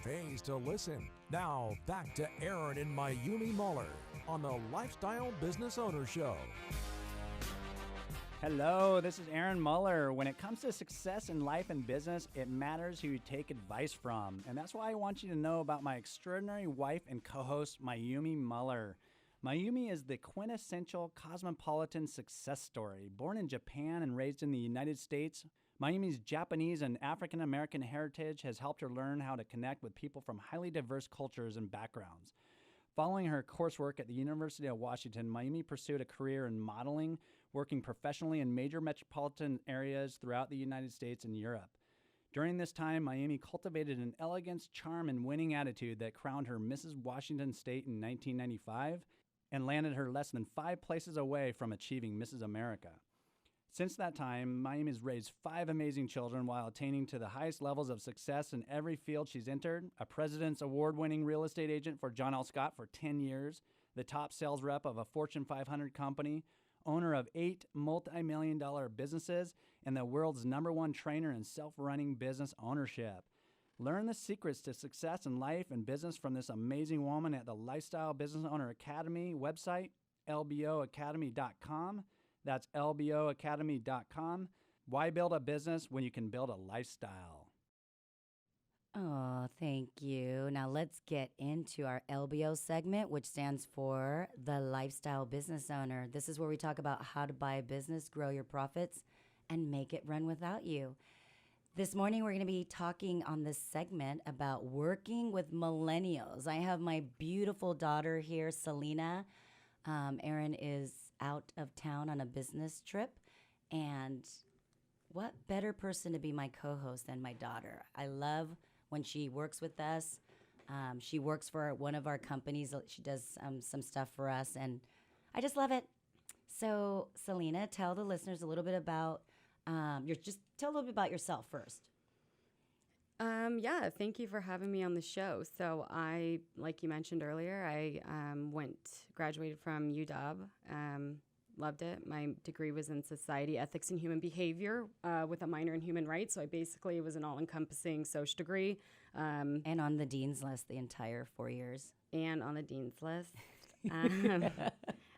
pays to listen. Now, back to Aaron and Mayumi Muller on the Lifestyle Business Owner Show. Hello, this is Aaron Muller. When it comes to success in life and business, it matters who you take advice from. And that's why I want you to know about my extraordinary wife and co-host, Mayumi Muller. Mayumi is the quintessential cosmopolitan success story. Born in Japan and raised in the United States, Mayumi's Japanese and African American heritage has helped her learn how to connect with people from highly diverse cultures and backgrounds. Following her coursework at the University of Washington, Mayumi pursued a career in modeling, working professionally in major metropolitan areas throughout the United States and Europe. During this time, Mayumi cultivated an elegance, charm, and winning attitude that crowned her Mrs. Washington State in 1995 and landed her less than 5 places away from achieving Mrs. America. Since that time, Mayumi has raised 5 amazing children while attaining to the highest levels of success in every field she's entered: a President's Award-winning real estate agent for John L. Scott for 10 years, the top sales rep of a Fortune 500 company, owner of 8 multi-million-dollar businesses, and the world's #1 trainer in self-running business ownership. Learn the secrets to success in life and business from this amazing woman at the Lifestyle Business Owner Academy website, lboacademy.com. That's lboacademy.com. Why build a business when you can build a lifestyle? Oh, thank you. Now let's get into our LBO segment, which stands for the Lifestyle Business Owner. This is where we talk about how to buy a business, grow your profits, and make it run without you. This morning, we're going to be talking on this segment about working with millennials. I have my beautiful daughter here, Salina. Aaron is out of town on a business trip, and what better person to be my co-host than my daughter? I love when she works with us. She works for one of our companies. She does some stuff for us, and I just love it. So, Salina, tell the listeners a little bit about tell a little bit about yourself first. Yeah, thank you for having me on the show. So I, like you mentioned earlier, I graduated from UW, loved it. My degree was in society, ethics, and human behavior with a minor in human rights. So I basically was an all-encompassing social degree. And on the dean's list the entire 4 years. And on the dean's list.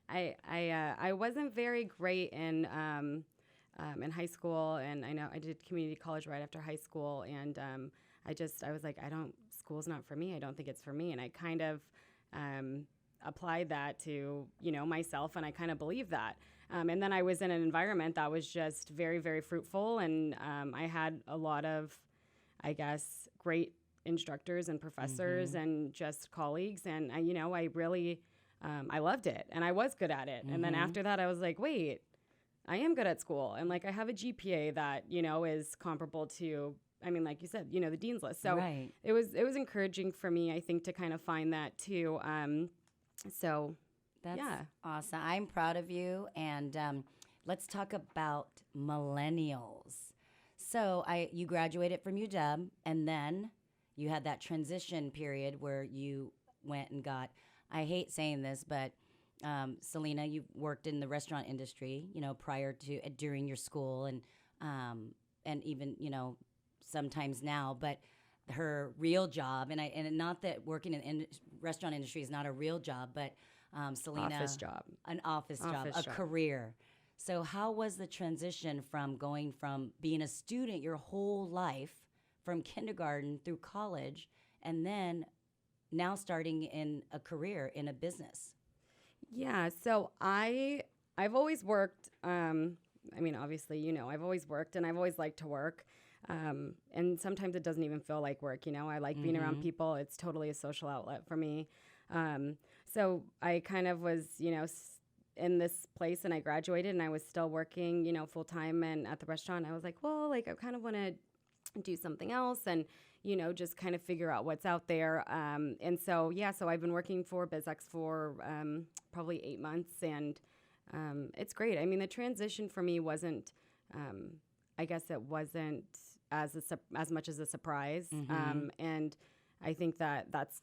I wasn't very great in high school, and I know I did community college right after high school, and I was like, school's not for me. I don't think it's for me. And I kind of applied that to, myself, and I kind of believed that. And then I was in an environment that was just very, very fruitful, and I had a lot of, I guess, great instructors and professors and just colleagues, and I really, I loved it, and I was good at it. And then after that, I was like, wait, I am good at school, and like I have a GPA that is comparable to, like you said, the dean's list. So right. it was encouraging for me, I think, to kind of find that too. So that's awesome. I'm proud of you, and let's talk about millennials. So you graduated from UW, and then you had that transition period where you went and got, I hate saying this, but Salina, you worked in the restaurant industry, during your school, and even, sometimes now, but her real job, and not that working in the restaurant industry is not a real job, but Salina, an office job, a career. So how was the transition from going from being a student your whole life, from kindergarten through college, and then now starting in a career in a business? Yeah, so I've always worked. Obviously, I've always worked, and I've always liked to work. And sometimes it doesn't even feel like work. I like being around people. It's totally a social outlet for me. So I kind of was, in this place, and I graduated, and I was still working, full time and at the restaurant. I was like, well, like I kind of want to do something else, and just kind of figure out what's out there. And so I've been working for Biz-X for probably 8 months, and it's great. I mean, the transition for me wasn't, I guess it wasn't as much as a surprise. And I think that's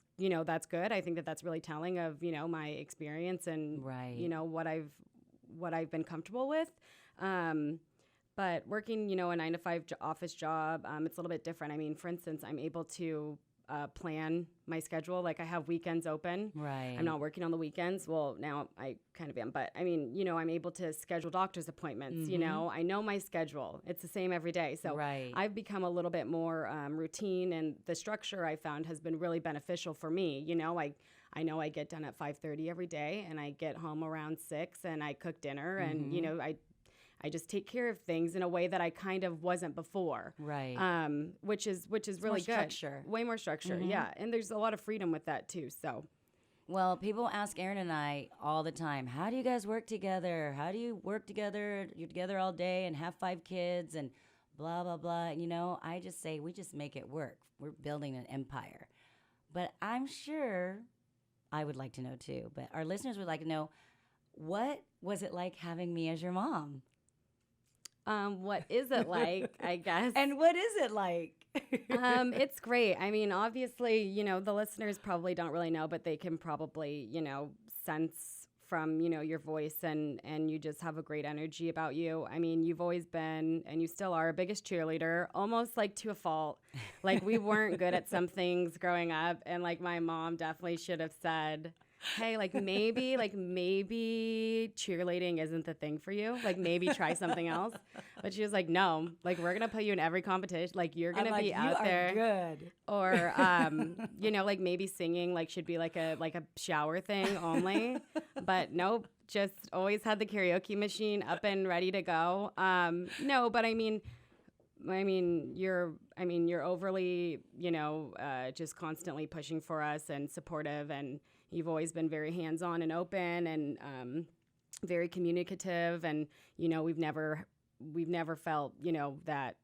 good. I think that's really telling of my experience and right. what I've been comfortable with. But working, a 9-to-5 office job, it's a little bit different. I mean, for instance, I'm able to plan my schedule. Like I have weekends open. Right. I'm not working on the weekends. Well, now I kind of am, but I mean, you know, I'm able to schedule doctor's appointments. You know, I know my schedule. It's the same every day. So Right. I've become a little bit more routine, and the structure I found has been really beneficial for me. You know, I know I get done at 5:30 every day, and I get home around 6, and I cook dinner, and you know, I just take care of things in a way that I kind of wasn't before. Right. Which is really more good. structure. Way more structure. Yeah. And there's a lot of freedom with that too. So Well, people ask Aaron and I all the time, how do you guys work together? How do you work together? You're together all day and have 5 kids and blah, blah, blah. And, you know, I just say we just make it work. We're building an empire. But I'm sure I would like to know too, but our listeners would like to know, what was it like having me as your mom? what is it like, I guess? And what is it like? It's great. I mean, obviously, you know, the listeners probably don't really know, but they can probably, you know, sense from, you know, your voice, and you just have a great energy about you. I mean, you've always been, and you still are, our biggest cheerleader, almost like to a fault. Like we weren't good at some things growing up, and like my mom definitely should have said, hey, like maybe cheerleading isn't the thing for you. Like maybe try something else. But she was like, no, like we're gonna put you in every competition. Like you're gonna be out there. Good. Or you know, like maybe singing like should be like a shower thing only. But nope, just always had the karaoke machine up and ready to go. No, but I mean you're overly, you know, just constantly pushing for us and supportive, and you've always been very hands-on and open, and very communicative, and you know we've never felt, you know, that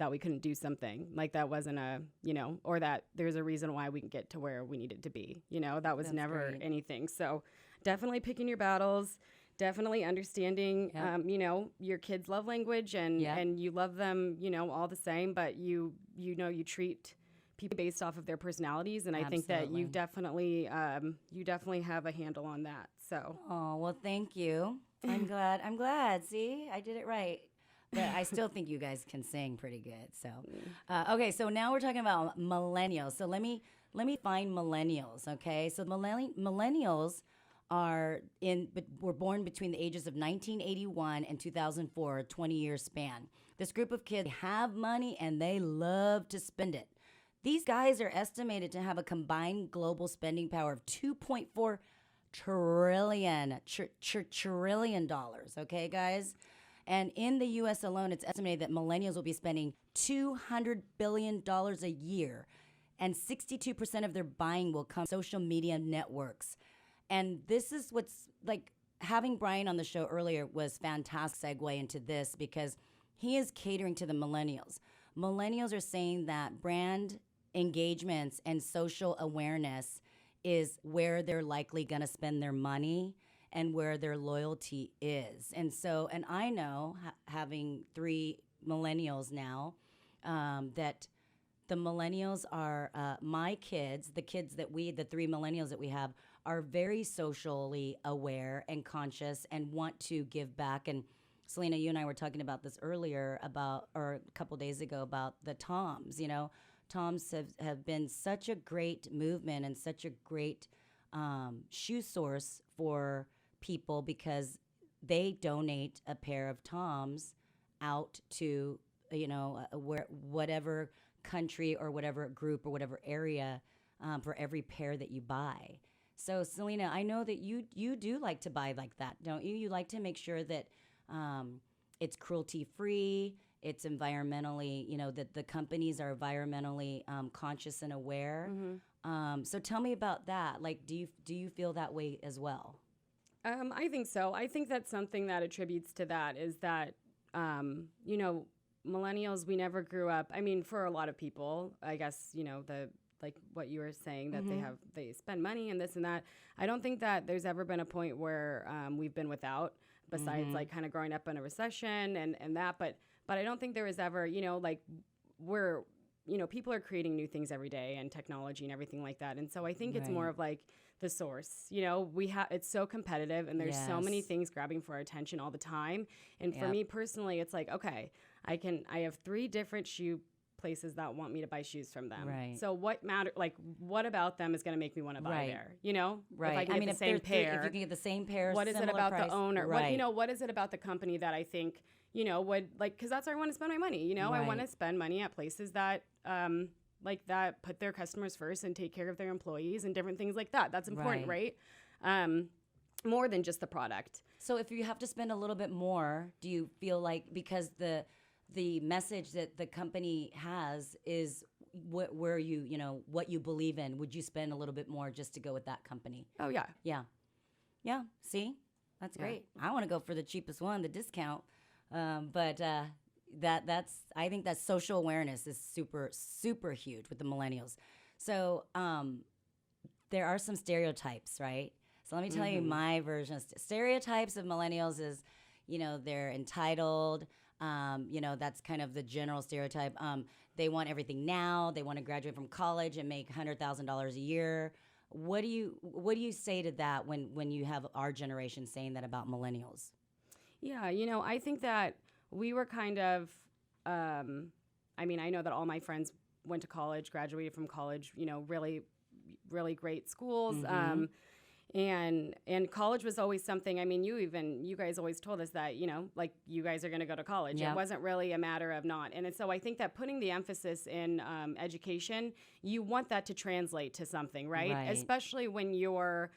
we couldn't do something, like that wasn't a, you know, or that there's a reason why we can get to where we needed to be, you know. That was That's never great. anything. So definitely picking your battles, definitely understanding, Yep. you know, your kids' love language, and Yep. and you love them, you know, all the same, but you know you treat people based off of their personalities, and I think that Absolutely. you definitely have a handle on that. So Oh, well, thank you. I'm glad. See, I did it right. But I still think you guys can sing pretty good. So, okay. So now we're talking about millennials. So let me find millennials. Okay. So millennials were born between the ages of 1981 and 2004, a 20-year span. This group of kids have money and they love to spend it. These guys are estimated to have a combined global spending power of $2.4 trillion dollars. Okay, guys? And in the U.S. alone, it's estimated that millennials will be spending $200 billion a year, and 62% of their buying will come from social media networks. And this is what's like, having Bryan on the show earlier was fantastic segue into this, because he is catering to the millennials. Millennials are saying that brand engagements and social awareness is where they're likely going to spend their money and where their loyalty is. And so, and I know, having 3 millennials now, that the millennials are my kids, the 3 millennials that we have, are very socially aware and conscious and want to give back. And Salina, you and I were talking about this earlier or a couple days ago, about the Toms. You know, Toms have been such a great movement and such a great shoe source for people, because they donate a pair of Toms out to, you know, whatever country or whatever group or whatever area, for every pair that you buy. So Salina, I know that you do like to buy like that, don't you? You like to make sure that it's cruelty free, it's environmentally, you know, that the companies are environmentally conscious and aware. Mm-hmm. So tell me about that. Like, do you feel that way as well? I think so. I think that's something that attributes to that, is that, you know, millennials, we never grew up. I mean, for a lot of people, I guess, you know, like what you were saying, that they spend money and this and that. I don't think that there's ever been a point where we've been without, besides like kind of growing up in a recession and that. But I don't think there was ever, you know, like we're, you know, people are creating new things every day, and technology and everything like that. And so I think it's more of like the source, you know, it's so competitive, and there's so many things grabbing for our attention all the time. And for me personally, it's like, okay, I have 3 different shoe places that want me to buy shoes from them. Right. So what about them is going to make me want to buy Right. there? You know, Right. If I can get the same pair, if you can get the same pair, what is it similar about price, the owner? Right. What is it about the company that I think, would like, because that's where I want to spend my money. I want to Right. spend money at places that, that put their customers first and take care of their employees and different things like that. That's important, right? More than just the product. So if you have to spend a little bit more, do you feel like, because the message that the company has is what you believe in, would you spend a little bit more just to go with that company? Oh yeah. Yeah. See, that's great. I want to go for the cheapest one, the discount. But I think that social awareness is super, super huge with the millennials. So there are some stereotypes, right? So let me tell you my version of stereotypes of millennials is, they're entitled. That's kind of the general stereotype. They want everything now. They want to graduate from college and make $100,000 a year. What do you say to that when you have our generation saying that about millennials? Yeah, I think that we were kind of, I know that all my friends went to college, graduated from college, really, really great schools. And college was always something. You guys always told us that, you guys are going to go to college. Yeah. It wasn't really a matter of not. And so I think that putting the emphasis in education, you want that to translate to something, right? Especially when you're,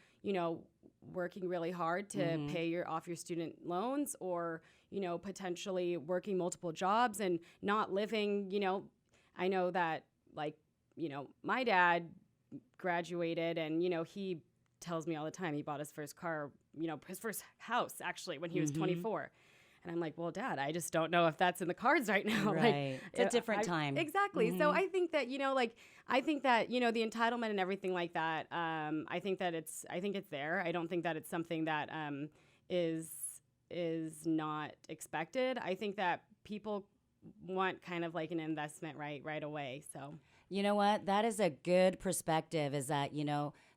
working really hard to pay off your student loans, or, potentially working multiple jobs and not living, I know that, my dad graduated and, he tells me all the time he bought his first car, his first house actually when he was 24. And I'm like, well, Dad, I just don't know if that's in the cards right now. Right. It's a different time. Exactly. So I think that, the entitlement and everything like that, I think it's there. I don't think that it's something that is not expected. I think that people want kind of like an investment right away. So you know what? That is a good perspective, is that,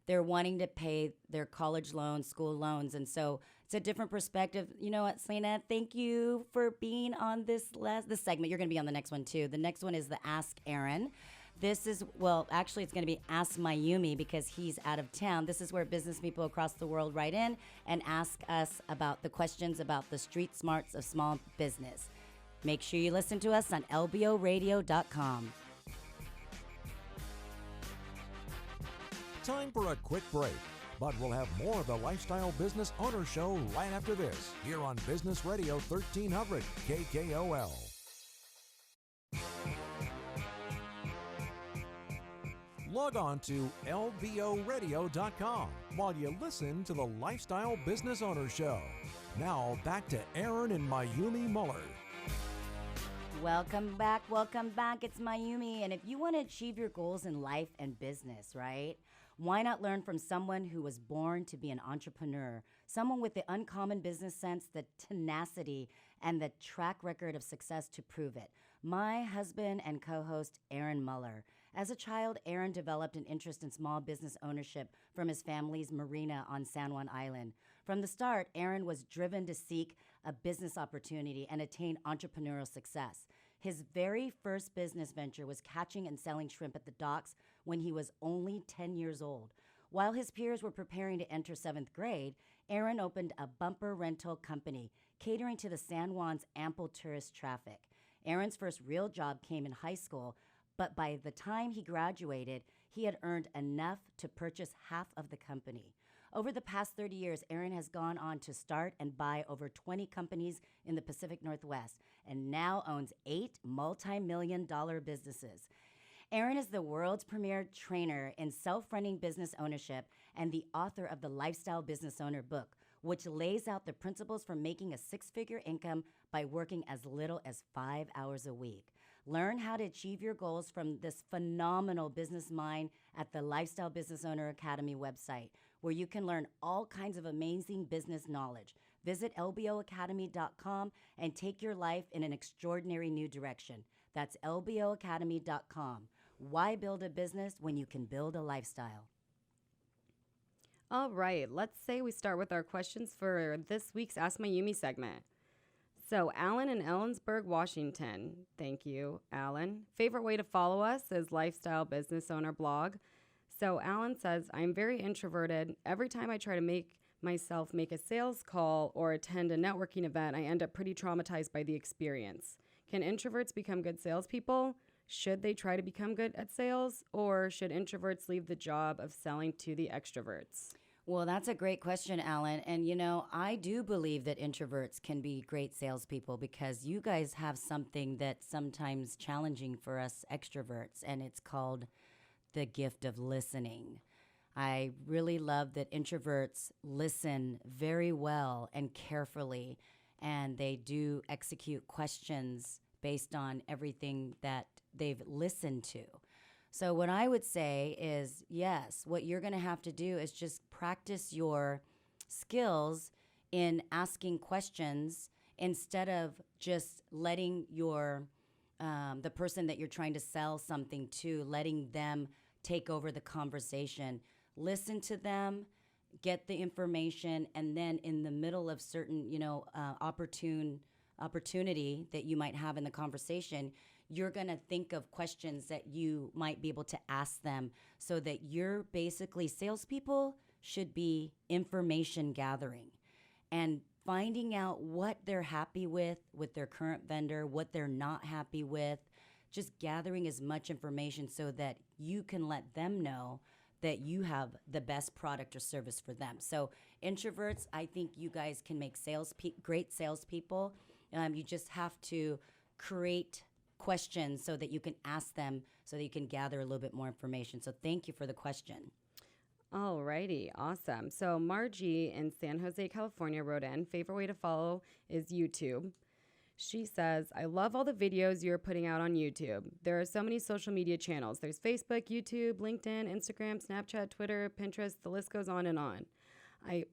they're wanting to pay their college loans, school loans. And so it's a different perspective. You know what, Salina, thank you for being on this segment. You're going to be on the next one too. The next one is the Ask Aaron. This is, actually it's going to be Ask Mayumi because he's out of town. This is where business people across the world write in and ask us about the questions about the street smarts of small business. Make sure you listen to us on lboradio.com. Time for a quick break, but we'll have more of the Lifestyle Business Owner Show right after this, here on Business Radio 1300 KKOL. Log on to lboradio.com while you listen to the Lifestyle Business Owner Show. Now back to Aaron and Mayumi Muller. Welcome back. It's Mayumi. And if you want to achieve your goals in life and business, right? Why not learn from someone who was born to be an entrepreneur, someone with the uncommon business sense, the tenacity, and the track record of success to prove it? My husband and co-host, Aaron Muller. As a child, Aaron developed an interest in small business ownership from his family's marina on San Juan Island. From the start, Aaron was driven to seek a business opportunity and attain entrepreneurial success. His very first business venture was catching and selling shrimp at the docks when he was only 10 years old. While his peers were preparing to enter 7th grade, Aaron opened a bumper rental company catering to the San Juan's ample tourist traffic. Aaron's first real job came in high school, but by the time he graduated, he had earned enough to purchase half of the company. Over the past 30 years, Aaron has gone on to start and buy over 20 companies in the Pacific Northwest and now owns 8 multi-million-dollar businesses. Aaron is the world's premier trainer in self-running business ownership and the author of the Lifestyle Business Owner book, which lays out the principles for making a 6-figure income by working as little as 5 hours a week. Learn how to achieve your goals from this phenomenal business mind at the Lifestyle Business Owner Academy website, where you can learn all kinds of amazing business knowledge. Visit lboacademy.com and take your life in an extraordinary new direction. That's lboacademy.com. Why build a business when you can build a lifestyle? All right, let's say we start with our questions for this week's Ask Mayumi segment. So, Alan in Ellensburg, Washington. Thank you, Alan. Favorite way to follow us is Lifestyle Business Owner blog. So, Alan says, I'm very introverted. Every time I try to make myself make a sales call or attend a networking event, I end up pretty traumatized by the experience. Can introverts become good salespeople? Should they try to become good at sales? Or should introverts leave the job of selling to the extroverts? Well, that's a great question, Alan. And, I do believe that introverts can be great salespeople because you guys have something that's sometimes challenging for us extroverts, and it's called the gift of listening. I really love that introverts listen very well and carefully, and they do execute questions based on everything that they've listened to. So what I would say is, yes, what you're going to have to do is just practice your skills in asking questions instead of just letting the person that you're trying to sell something to, letting them take over the conversation. Listen to them, get the information, and then in the middle of certain, opportunity that you might have in the conversation, you're going to think of questions that you might be able to ask them so that you're basically salespeople should be information gathering and finding out what they're happy with their current vendor, what they're not happy with, just gathering as much information so that you can let them know that you have the best product or service for them. So introverts, I think you guys can make great salespeople. You just have to create questions so that you can ask them so that you can gather a little bit more information. So thank you for the question. Alrighty, awesome. So Margie in San Jose, California wrote in, favorite way to follow is YouTube. She says, I love all the videos you're putting out on YouTube. There are so many social media channels. There's Facebook, YouTube, LinkedIn, Instagram, Snapchat, Twitter, Pinterest, the list goes on and on. I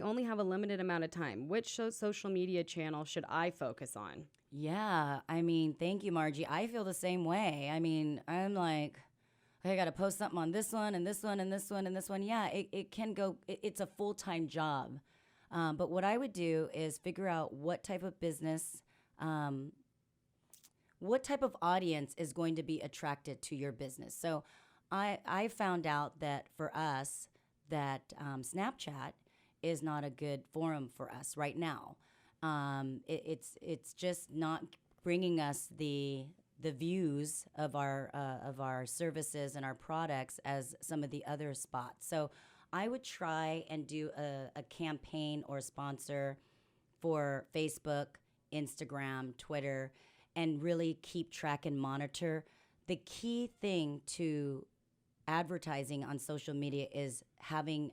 only have a limited amount of time. Which social media channel should I focus on? Yeah, thank you, Margie. I feel the same way. I'm like, I got to post something on this one and this one and this one and this one. Yeah, it can go, it's a full-time job. But what I would do is figure out what type of business, what type of audience is going to be attracted to your business. So I found out that for us, that Snapchat is not a good forum for us right now. It's just not bringing us the views of our services and our products as some of the other spots. So I would try and do a campaign or sponsor for Facebook, Instagram, Twitter, and really keep track and monitor. The key thing to advertising on social media is having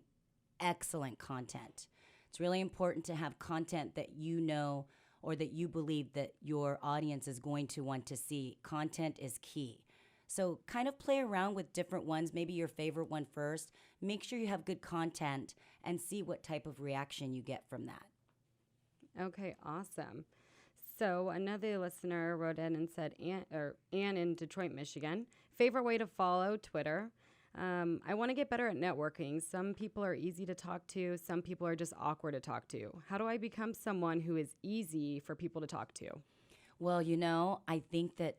excellent content. It's really important to have content that you know or that you believe that your audience is going to want to see. Content is key. So kind of play around with different ones, maybe your favorite one first. Make sure you have good content and see what type of reaction you get from that. Okay, awesome. So another listener wrote in and said, Ann in Detroit, Michigan, favorite way to follow Twitter. I want to get better at networking. Some people are easy to talk to. Some people are just awkward to talk to. How do I become someone who is easy for people to talk to? Well, I think that,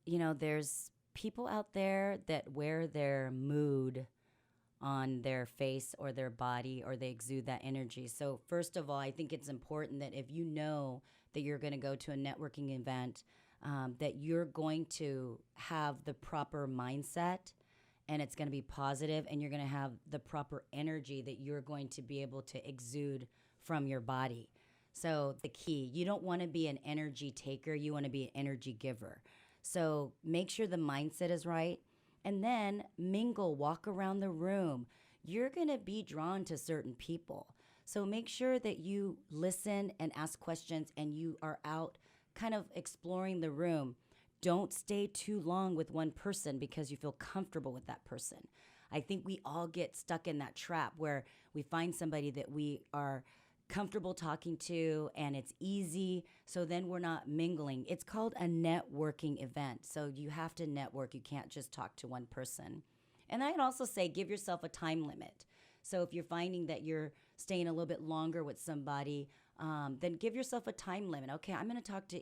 there's people out there that wear their mood on their face or their body, or they exude that energy. So first of all, I think it's important that if you know that you're going to go to a networking event, that you're going to have the proper mindset and it's going to be positive, and you're going to have the proper energy that you're going to be able to exude from your body. So the key, you don't want to be an energy taker, you want to be an energy giver. So make sure the mindset is right, and then mingle, walk around the room. You're going to be drawn to certain people. So make sure that you listen and ask questions and you are out kind of exploring the room. Don't stay too long with one person because you feel comfortable with that person. I think we all get stuck in that trap where we find somebody that we are comfortable talking to and it's easy, so then we're not mingling. It's called a networking event. So you have to network. You can't just talk to one person. And I'd also say give yourself a time limit. So if you're finding that you're staying a little bit longer with somebody, then give yourself a time limit. Okay, I'm going to talk to,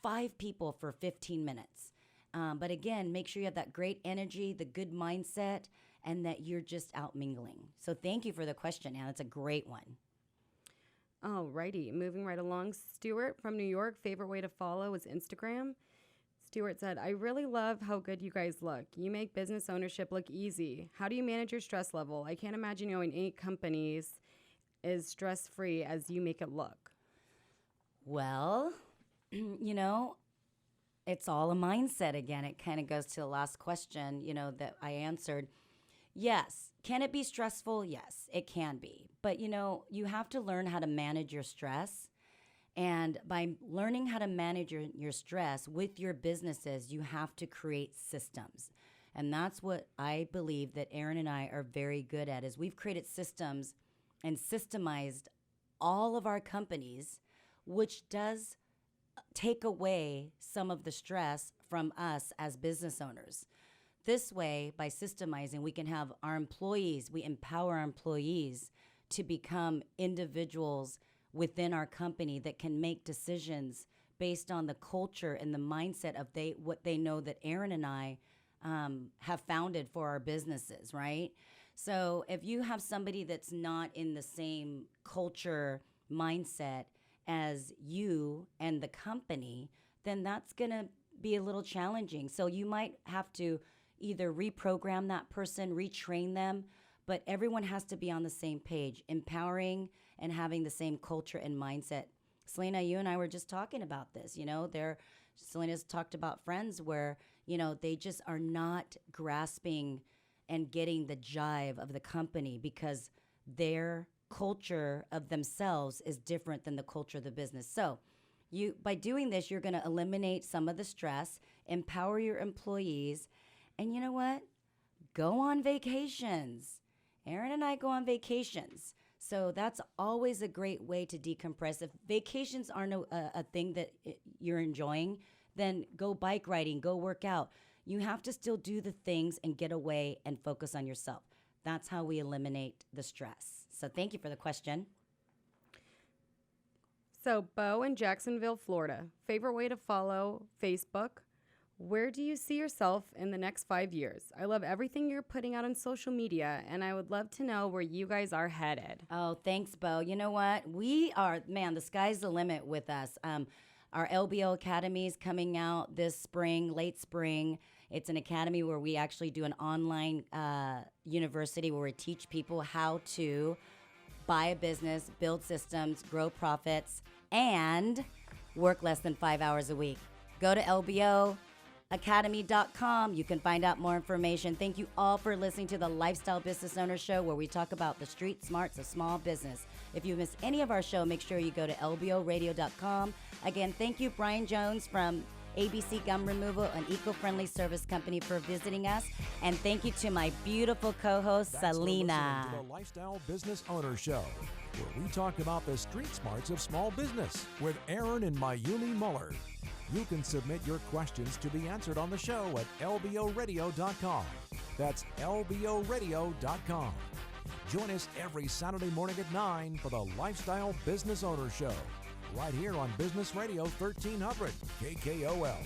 5 people for 15 minutes. But again, make sure you have that great energy, the good mindset, and that you're just out mingling. So thank you for the question, Anna. It's a great one. Alrighty, moving right along. Stuart from New York, favorite way to follow is Instagram. Stuart said, I really love how good you guys look. You make business ownership look easy. How do you manage your stress level? I can't imagine owning 8 companies is stress-free as you make it look. Well, it's all a mindset again. It kind of goes to the last question, that I answered. Yes. Can it be stressful? Yes, it can be. But, you have to learn how to manage your stress. And by learning how to manage your stress with your businesses, you have to create systems. And that's what I believe that Aaron and I are very good at, is we've created systems and systemized all of our companies, which does take away some of the stress from us as business owners. This way, by systemizing, we can have our employees, we empower our employees to become individuals within our company that can make decisions based on the culture and the mindset of what they know that Aaron and I have founded for our businesses, right? So if you have somebody that's not in the same culture mindset as you and the company, then that's going to be a little challenging. So you might have to either reprogram that person, retrain them, but everyone has to be on the same page, empowering and having the same culture and mindset. Salina, you and I were just talking about this. Salina's talked about friends where, they just are not grasping and getting the jive of the company because their culture of themselves is different than the culture of the business. So by doing this, you're going to eliminate some of the stress, empower your employees, and you know what? Go on vacations. Aaron and I go on vacations. So that's always a great way to decompress. If vacations aren't a thing that you're enjoying, then go bike riding, go work out. You have to still do the things and get away and focus on yourself. That's how we eliminate the stress. So thank you for the question. So Bo in Jacksonville, Florida, favorite way to follow Facebook. Where do you see yourself in the next 5 years? I love everything you're putting out on social media, and I would love to know where you guys are headed. Oh, thanks, Bo. You know what? We are, the sky's the limit with us. Our LBO Academy is coming out this spring, late spring. It's an academy where we actually do an online university where we teach people how to buy a business, build systems, grow profits, and work less than 5 hours a week. Go to lboacademy.com. You can find out more information. Thank you all for listening to the Lifestyle Business Owner Show, where we talk about the street smarts of small business. If you miss any of our show, make sure you go to lboradio.com. Again, thank you, Bryan Jones from ABC Gum Removal, an eco-friendly service company, for visiting us. And thank you to my beautiful co-host, Salina. To the Lifestyle Business Owner Show, where we talk about the street smarts of small business with Aaron and Mayumi Muller. You can submit your questions to be answered on the show at lboradio.com. That's lboradio.com. Join us every Saturday morning at 9 for the Lifestyle Business Owner Show, right here on Business Radio 1300 KKOL.